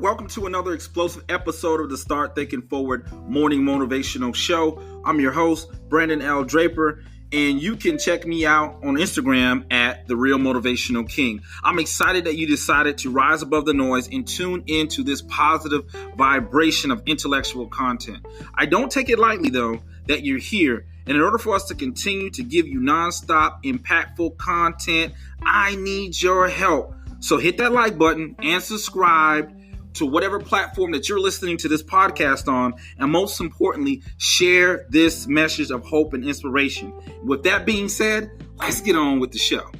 welcome to another explosive episode of the Start Thinking Forward Morning Motivational Show. I'm your host, Brandon L. Draper, and you can check me out on Instagram at The Real Motivational King. I'm excited that you decided to rise above the noise and tune into this positive vibration of intellectual content. I don't take it lightly, though, that you're here. And in order for us to continue to give you nonstop, impactful content, I need your help. So hit that like button and subscribe to whatever platform that you're listening to this podcast on. And most importantly, share this message of hope and inspiration. With that being said, let's get on with the show.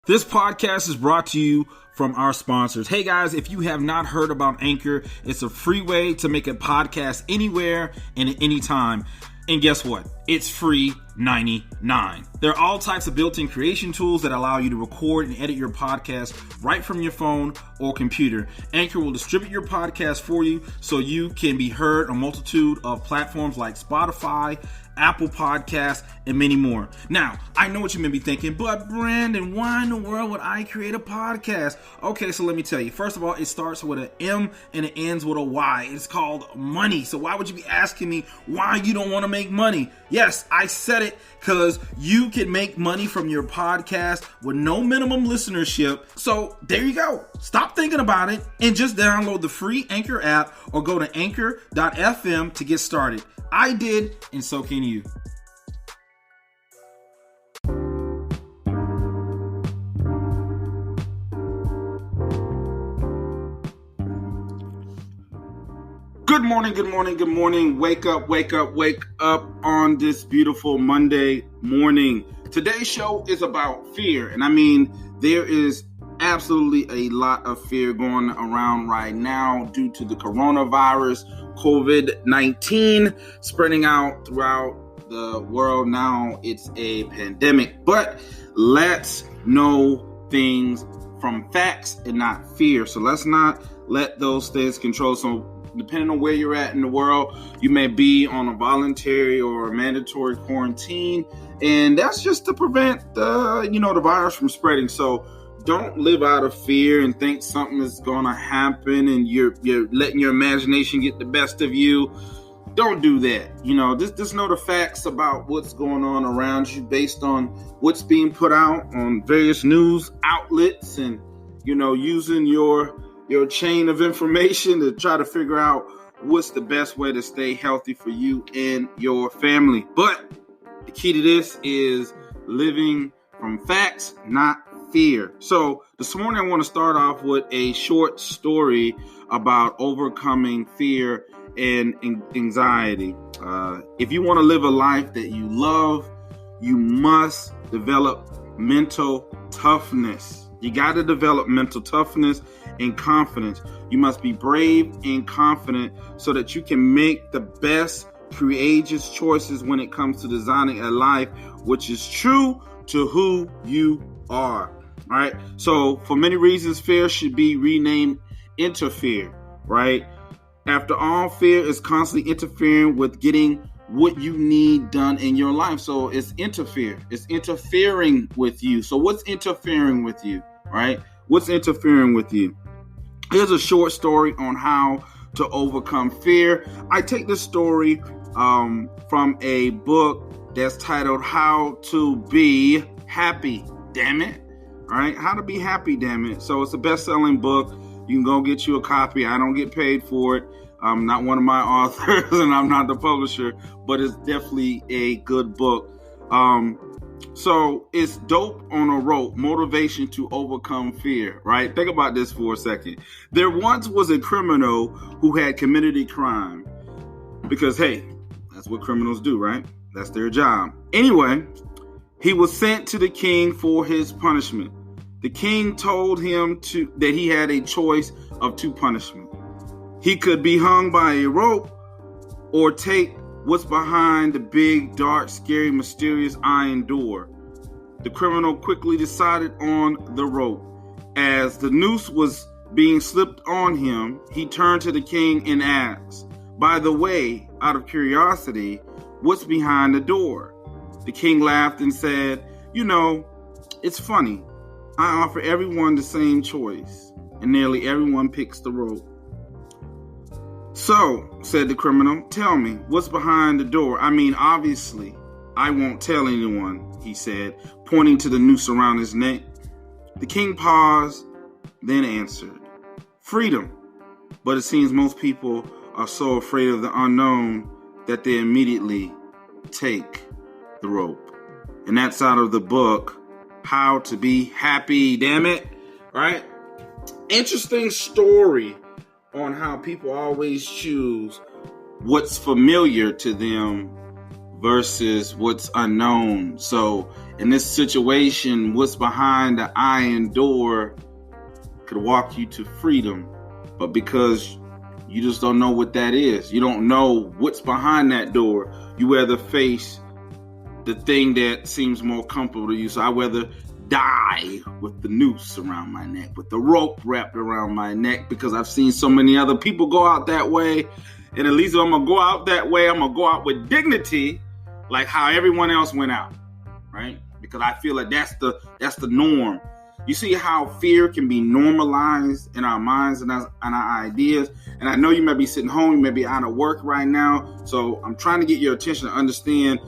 This podcast is brought to you from our sponsors. Hey guys, if you have not heard about Anchor, it's a free way to make a podcast anywhere and at any time. And guess what? It's free 99. There are all types of built-in creation tools that allow you to record and edit your podcast right from your phone or computer. Anchor will distribute your podcast for you so you can be heard on a multitude of platforms like Spotify, Apple Podcasts, and many more. Now, I know what you may be thinking, but Brandon, why in the world would I create a podcast? Okay, so let me tell you. First of all, it starts with an M and it ends with a Y. It's called money. So why would you be asking me why you don't want to make money? Yes, I said it because you can make money from your podcast with no minimum listenership. So there you go. Stop thinking about it and just download the free Anchor app or go to anchor.fm to get started. I did, and so can you. Good morning, good morning, good morning. Wake up, wake up, wake up on this beautiful Monday morning. Today's show is about fear. And I mean, there is absolutely a lot of fear going around right now due to the coronavirus, COVID-19 spreading out throughout the world. Now it's a pandemic, but let's know things from facts and not fear. So let's not let those things control. So depending on where you're at in the world, you may be on a voluntary or a mandatory quarantine, and that's just to prevent the virus from spreading. So don't live out of fear and think something is going to happen and you're letting your imagination get the best of you. Don't do that. Just know the facts about what's going on around you based on what's being put out on various news outlets and, using your chain of information to try to figure out what's the best way to stay healthy for you and your family. But the key to this is living from facts, not fear. So this morning I want to start off with a short story about overcoming fear and anxiety. If you want to live a life that you love, you must develop mental toughness. You got to develop mental toughness and confidence. You must be brave and confident so that you can make the best courageous choices when it comes to designing a life which is true to who you are. All right. So for many reasons, fear should be renamed interfere, right? After all, fear is constantly interfering with getting what you need done in your life. So it's interfere. It's interfering with you. So what's interfering with you, right? What's interfering with you? Here's a short story on how to overcome fear. I take this story from a book that's titled How to Be Happy, Damn It. All right, How to Be Happy, Damn It. So it's a best-selling book. You can go get you a copy. I don't get paid for it. I'm not one of my authors and I'm not the publisher, but it's definitely a good book. So it's dope on a rope, motivation to overcome fear, right? Think about this for a second. There once was a criminal who had committed a crime because, hey, that's what criminals do, right? That's their job. Anyway, he was sent to the king for his punishment. The king told him that he had a choice of two punishments. He could be hung by a rope or take what's behind the big, dark, scary, mysterious iron door. The criminal quickly decided on the rope. As the noose was being slipped on him, he turned to the king and asked, "By the way, out of curiosity, what's behind the door?" The king laughed and said, "It's funny. I offer everyone the same choice, and nearly everyone picks the rope." "So," said the criminal, "tell me, what's behind the door? I mean, obviously, I won't tell anyone," he said, pointing to the noose around his neck. The king paused, then answered, "Freedom. But it seems most people are so afraid of the unknown that they immediately take the rope." And that's out of the book, How to Be Happy, Damn It. Right? Interesting story on how people always choose what's familiar to them versus what's unknown. So in this situation, what's behind the iron door could walk you to freedom, but because you just don't know what that is, you don't know what's behind that door, you rather face the thing that seems more comfortable to you. So I rather die with the noose around my neck, with the rope wrapped around my neck, because I've seen so many other people go out that way. And at least if I'm going to go out that way, I'm going to go out with dignity, like how everyone else went out, right? Because I feel like that's the norm. You see how fear can be normalized in our minds and our ideas. And I know you may be sitting home, you may be out of work right now. So I'm trying to get your attention to understand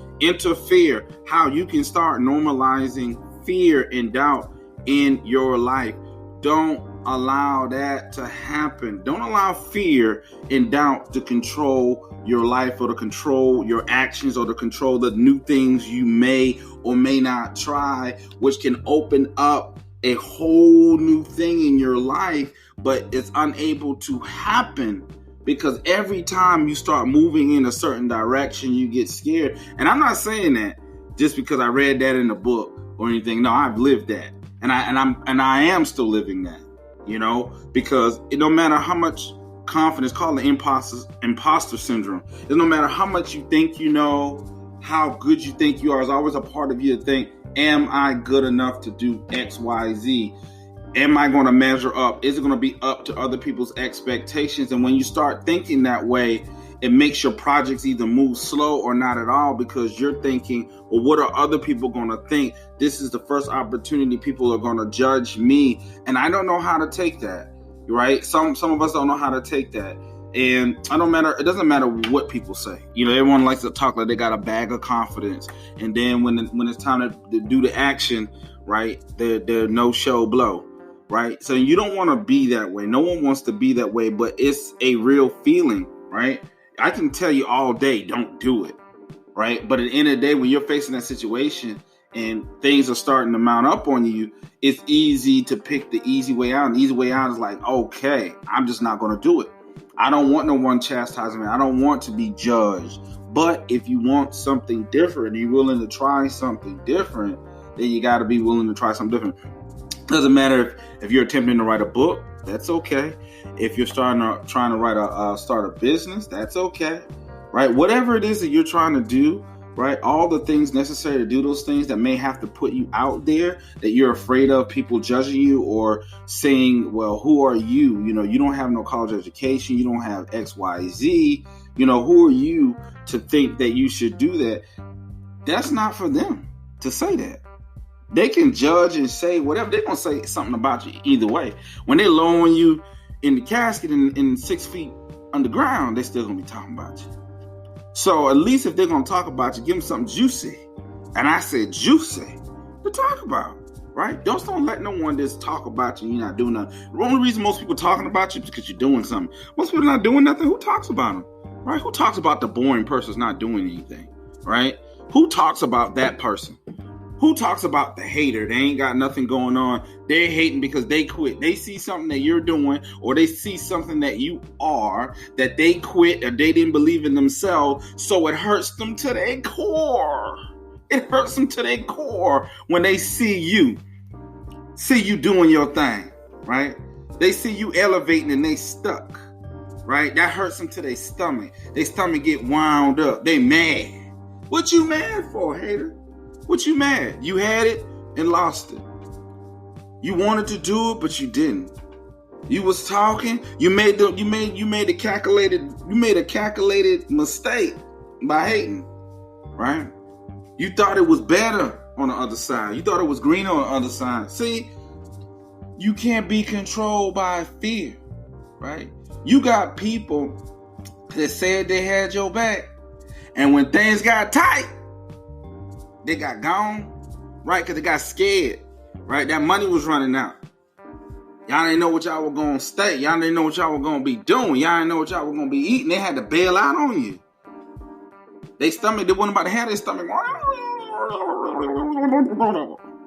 fear, how you can start normalizing fear and doubt in your life. Don't allow that to happen. Don't allow fear and doubt to control your life, or to control your actions, or to control the new things you may or may not try, which can open up a whole new thing in your life, but it's unable to happen because every time you start moving in a certain direction, you get scared. And I'm not saying that just because I read that in a book or anything. No, I've lived that, and I am still living that. Because it no matter how much confidence, called the imposter syndrome. It no matter how much you think you know, how good you think you are, is always a part of you to think, am I good enough to do X, Y, Z? Am I going to measure up? Is it going to be up to other people's expectations? And when you start thinking that way, it makes your projects either move slow or not at all, because you're thinking, well, what are other people going to think? This is the first opportunity people are going to judge me. And I don't know how to take that, right? Some of us don't know how to take that. And it doesn't matter what people say. Everyone likes to talk like they got a bag of confidence. And then when it's time to do the action, right, they're no show blow, right? So you don't want to be that way. No one wants to be that way, but it's a real feeling, right? I can tell you all day, don't do it, right? But at the end of the day, when you're facing that situation and things are starting to mount up on you, it's easy to pick the easy way out. And the easy way out is like, okay, I'm just not going to do it. I don't want no one chastising me. I don't want to be judged. But if you want something different, you're willing to try something different, then you got to be willing to try something different. Doesn't matter if you're attempting to write a book, that's okay. If you're trying to start a business, that's okay, right? Whatever it is that you're trying to do, right? All the things necessary to do those things that may have to put you out there, that you're afraid of people judging you or saying, well, who are you? You don't have no college education. You don't have X, Y, Z. Who are you to think that you should do that? That's not for them to say that. They can judge and say whatever. They're going to say something about you either way. When they're lowering you in the casket in 6 feet underground, they're still going to be talking about you. So at least if they're going to talk about you, give them something juicy. And I said juicy to talk about, right? Don't let no one just talk about you and you're not doing nothing. The only reason most people talking about you is because you're doing something. Most people are not doing nothing. Who talks about them, right? Who talks about the boring person who's not doing anything, right? Who talks about that person? Who talks about the hater? They ain't got nothing going on. They're hating because they quit. They see something that you're doing, or they see something that you are, that they quit or they didn't believe in themselves. So it hurts them to their core. It hurts them to their core when they see you doing your thing, right? They see you elevating and they stuck, right? That hurts them to their stomach. Their stomach get wound up. They mad. What you mad for, hater? What you mad? You had it and lost it. You wanted to do it, but you didn't. You was talking. You made a calculated mistake by hating, right? You thought it was better on the other side. You thought it was greener on the other side. See, you can't be controlled by fear, right? You got people that said they had your back, and when things got tight, they got gone, right? Because they got scared, right? That money was running out. Y'all didn't know what y'all were going to stay. Y'all didn't know what y'all were going to be doing. Y'all didn't know what y'all were going to be eating. They had to bail out on you. They wasn't about to have their stomach.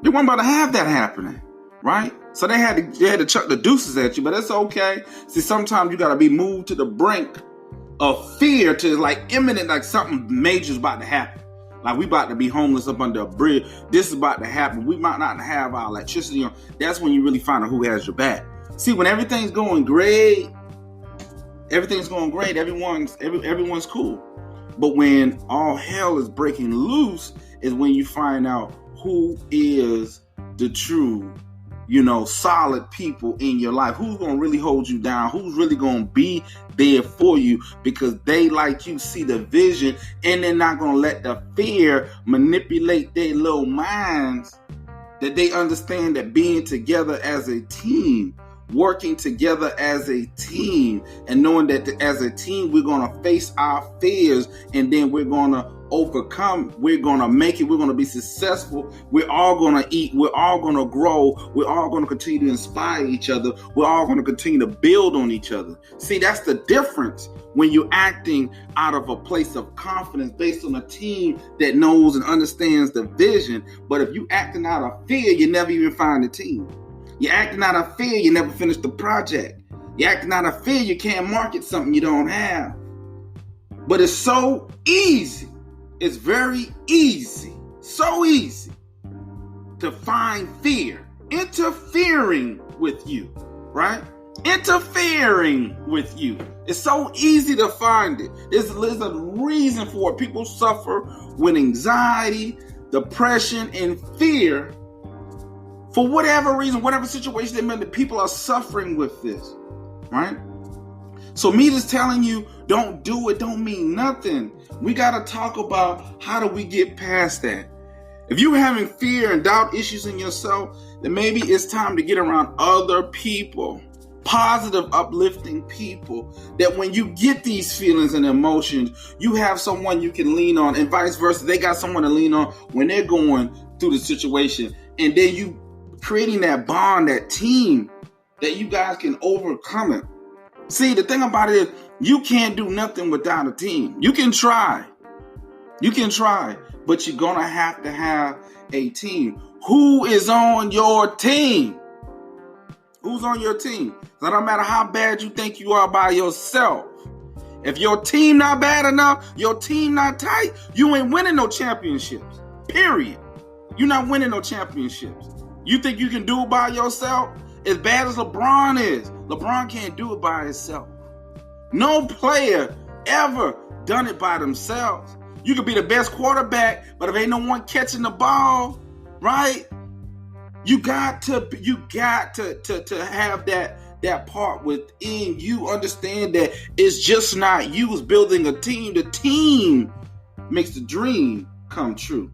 They weren't about to have that happening, right? So they had to chuck the deuces at you, but it's okay. See, sometimes you got to be moved to the brink of fear to like imminent, like something major is about to happen. Like we about to be homeless up under a bridge. This is about to happen. We might not have our electricity on. That's when you really find out who has your back. See, when everything's going great, everyone's cool. But when all hell is breaking loose is when you find out who is the true, solid people in your life. Who's going to really hold you down? Who's really going to be there for you because they, like you, see the vision and they're not going to let the fear manipulate their little minds, that they understand that being together as a team, working together as a team, and knowing that as a team we're going to face our fears and then we're going to overcome, we're going to make it, we're going to be successful, we're all going to eat, we're all going to grow, we're all going to continue to inspire each other, we're all going to continue to build on each other. See, that's the difference when you're acting out of a place of confidence based on a team that knows and understands the vision. But if you acting out of fear, you never even find a team. You're acting out of fear, you never finish the project. You're acting out of fear, you can't market something you don't have. But it's so easy. It's very easy, so easy to find fear interfering with you, right? Interfering with you. It's so easy to find it. There's a reason for it. People suffer with anxiety, depression, and fear for whatever reason, whatever situation they're in. The people are suffering with this, right? So me just telling you don't do it don't mean nothing. We got to talk about how do we get past that. If you're having fear and doubt issues in yourself, then maybe it's time to get around other people, positive, uplifting people, that when you get these feelings and emotions, you have someone you can lean on, and vice versa. They got someone to lean on when they're going through the situation. And then you creating that bond, that team, that you guys can overcome it. See, the thing about it is you can't do nothing without a team. You can try, but you're going to have a team. Who is on your team? Who's on your team? So no matter how bad you think you are by yourself, if your team not bad enough, your team not tight, you ain't winning no championships, period. You're not winning no championships. You think you can do it by yourself? As bad as LeBron is, LeBron can't do it by himself. No player ever done it by themselves. You could be the best quarterback, but if ain't no one catching the ball, right? You got to have that part within you. Understand that it's just not you. It's building a team. The team makes the dream come true.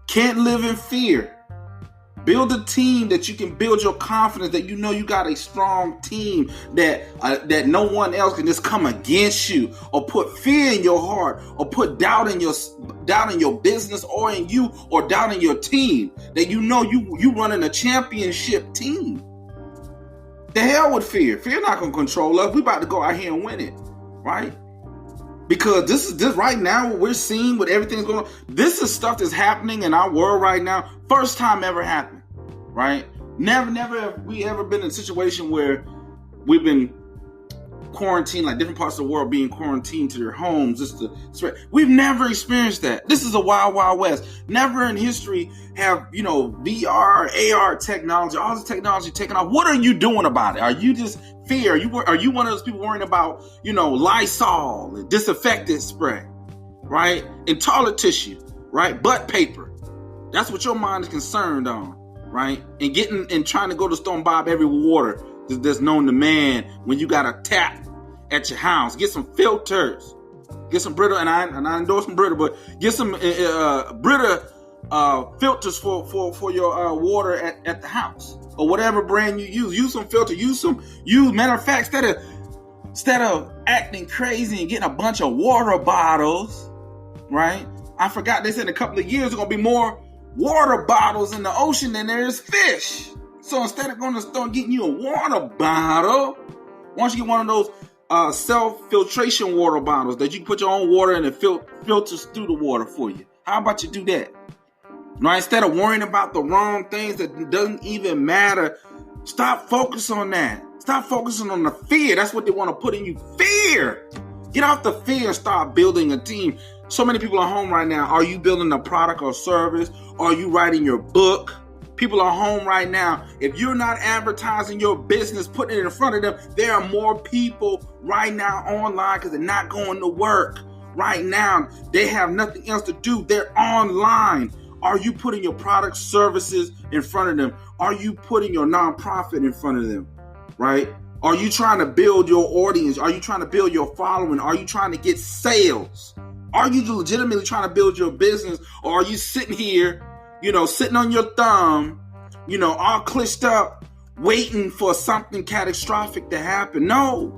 Can't live in fear. Build a team that you can build your confidence, that you know you got a strong team, that no one else can just come against you or put fear in your heart or put doubt in your business or in you or doubt in your team, that you know you running a championship team. The hell with fear. Fear not going to control us. We about to go out here and win it, right? Because this right now, what we're seeing with everything that's going on, this is stuff that's happening in our world right now. First time ever happened, right? Never have we ever been in a situation where we've been quarantined, like different parts of the world being quarantined to their homes just to spread. We've never experienced that. This is a wild, wild west. Never in history have, VR, AR technology, all this technology taken off. What are you doing about it? Are you just fear? Are you one of those people worrying about, Lysol and disinfectant spray, right? And toilet tissue, right? Butt paper. That's what your mind is concerned on, right? And trying to go to the store and buy every water that's known to man when you got a tap at your house. Get some filters. Get some Brita, and I endorse some Brita, but get some Brita filters for your water at the house, or whatever brand you use. Use some filter. Matter of fact, instead of acting crazy and getting a bunch of water bottles, right? I forgot they said in a couple of years there's gonna be more water bottles in the ocean than there is fish. So instead of going to the store and getting you a water bottle, why don't you get one of those self-filtration water bottles that you can put your own water in and filters through the water for you? How about you do that? Right? Instead of worrying about the wrong things that doesn't even matter, stop focusing on that. Stop focusing on the fear. That's what they want to put in you. Fear. Get off the fear and start building a team. So many people are home right now. Are you building a product or service? Are you writing your book? People are home right now. If you're not advertising your business, putting it in front of them, there are more people right now online because they're not going to work. Right now, they have nothing else to do. They're online. Are you putting your products, services in front of them? Are you putting your nonprofit in front of them? Right? Are you trying to build your audience? Are you trying to build your following? Are you trying to get sales? Are you legitimately trying to build your business? Or are you sitting here, sitting on your thumb, all clished up, waiting for something catastrophic to happen? No,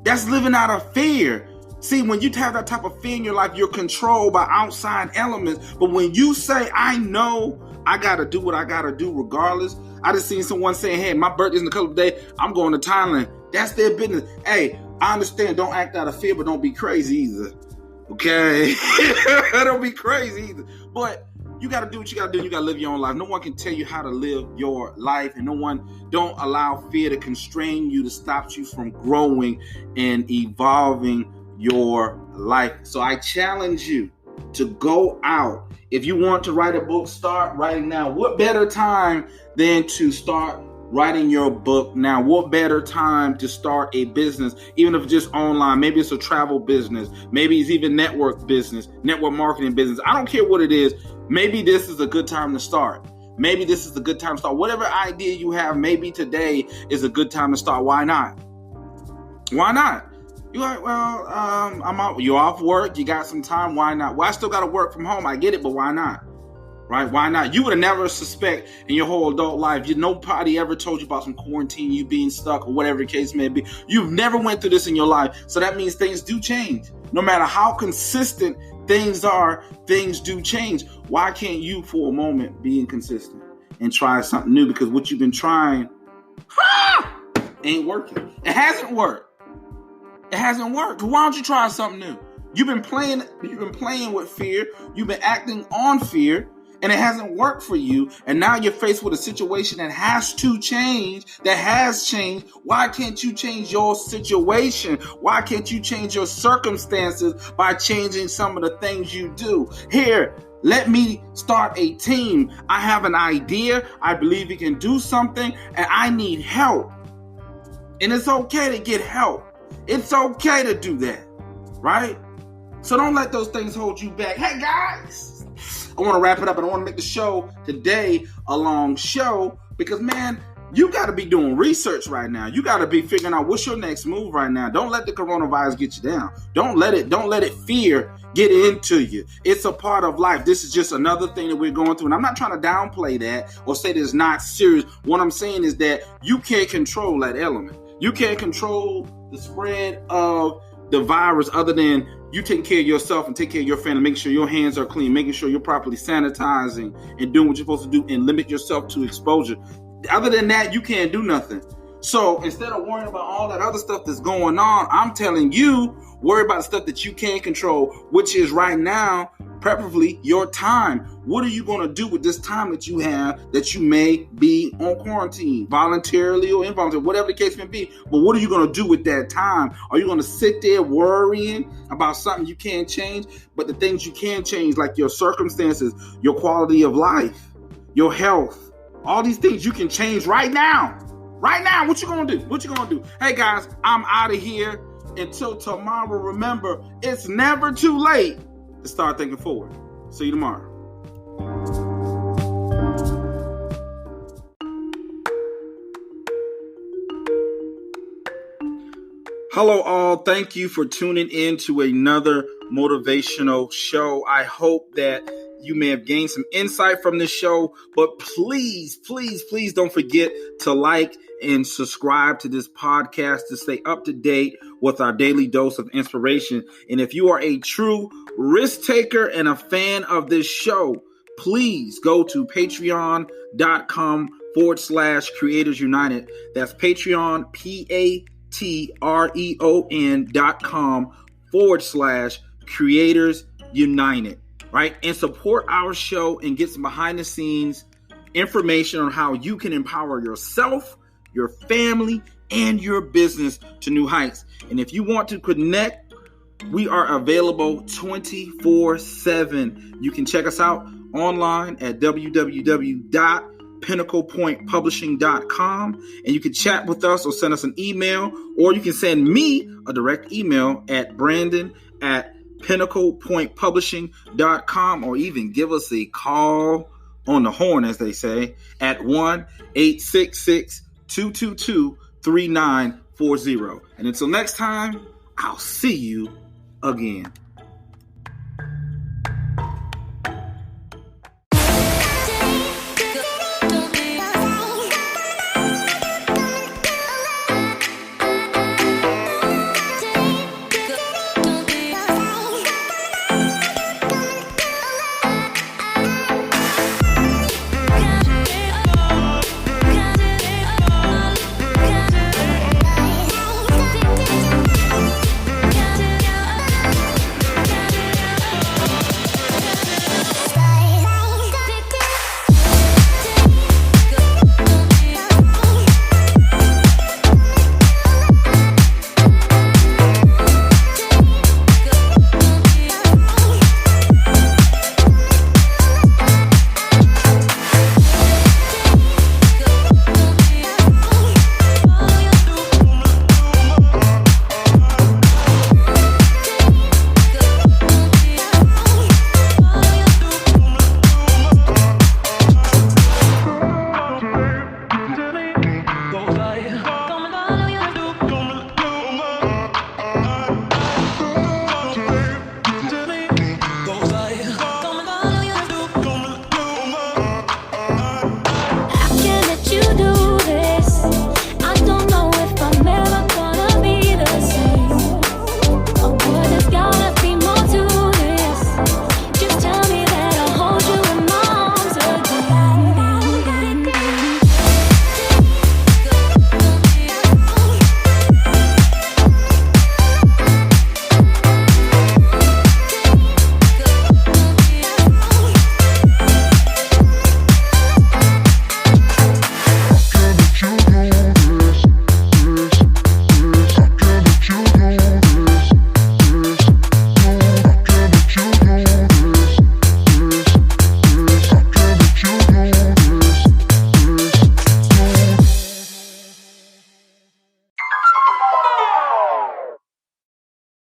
that's living out of fear. See, when you have that type of fear in your life, you're controlled by outside elements. But when you say, I know I got to do what I got to do regardless. I just seen someone saying, hey, my birthday's in a couple of days. I'm going to Thailand. That's their business. Hey, I understand. Don't act out of fear, but don't be crazy either. Okay? Don't be crazy either. But you got to do what you got to do. You got to live your own life. No one can tell you how to live your life. And don't allow fear to constrain you, to stop you from growing and evolving your life. So I challenge you to go out. If you want to write a book, start writing now. What better time than to start writing your book now? What better time to start a business, even if it's just online? Maybe it's a travel business. Maybe it's even network marketing business. I don't care what it is. Maybe this is a good time to start. Maybe this is a good time to start. Whatever idea you have, maybe today is a good time to start. Why not? Why not? You're like, well, I'm out. You're off work. You got some time. Why not? Well, I still got to work from home. I get it, but why not? Right? Why not? You would have never suspect in your whole adult life. Nobody ever told you about some quarantine, you being stuck or whatever the case may be. You've never went through this in your life. So that means things do change. No matter how consistent things are, things do change. Why can't you for a moment be inconsistent and try something new? Because what you've been trying ain't working. It hasn't worked. It hasn't worked. Why don't you try something new? You've been playing with fear. You've been acting on fear, and it hasn't worked for you. And now you're faced with a situation that has to change, that has changed. Why can't you change your situation? Why can't you change your circumstances by changing some of the things you do? Here, let me start a team. I have an idea. I believe we can do something, and I need help. And it's okay to get help. It's okay to do that, right? So don't let those things hold you back. Hey, guys, I want to wrap it up, and I want to make the show today a long show because, man, you got to be doing research right now. You got to be figuring out what's your next move right now. Don't let the coronavirus get you down. Don't let it fear get into you. It's a part of life. This is just another thing that we're going through. And I'm not trying to downplay that or say that it's not serious. What I'm saying is that you can't control that element. You can't control the spread of the virus other than you taking care of yourself and take care of your family, making sure your hands are clean, making sure you're properly sanitizing and doing what you're supposed to do and limit yourself to exposure. Other than that, you can't do nothing. So instead of worrying about all that other stuff that's going on, I'm telling you, worry about the stuff that you can control, which is right now, preferably your time. What are you going to do with this time that you have that you may be on quarantine, voluntarily or involuntarily, whatever the case may be? But what are you going to do with that time? Are you going to sit there worrying about something you can't change? But the things you can change, like your circumstances, your quality of life, your health, all these things you can change right now. Right now, what you going to do? What you going to do? Hey, guys, I'm out of here. Until tomorrow, remember, it's never too late to start thinking forward. See you tomorrow. Hello, all. Thank you for tuning in to another motivational show. I hope that you may have gained some insight from this show, but please, please, please don't forget to like and subscribe to this podcast to stay up to date with our daily dose of inspiration. And if you are a true risk taker and a fan of this show, please go to patreon.com/Creators United. That's Patreon, patreon.com/Creators United. Right? And support our show and get some behind the scenes information on how you can empower yourself, your family, and your business to new heights. And if you want to connect We are available 24/7. You can check us out online at www.pinnaclepointpublishing.com, and you can chat with us or send us an email, or you can send me a direct email at brandon@pinnaclepointpublishing.com, or even give us a call on the horn, as they say, at 1-866-222-3940. And until next time, I'll see you again.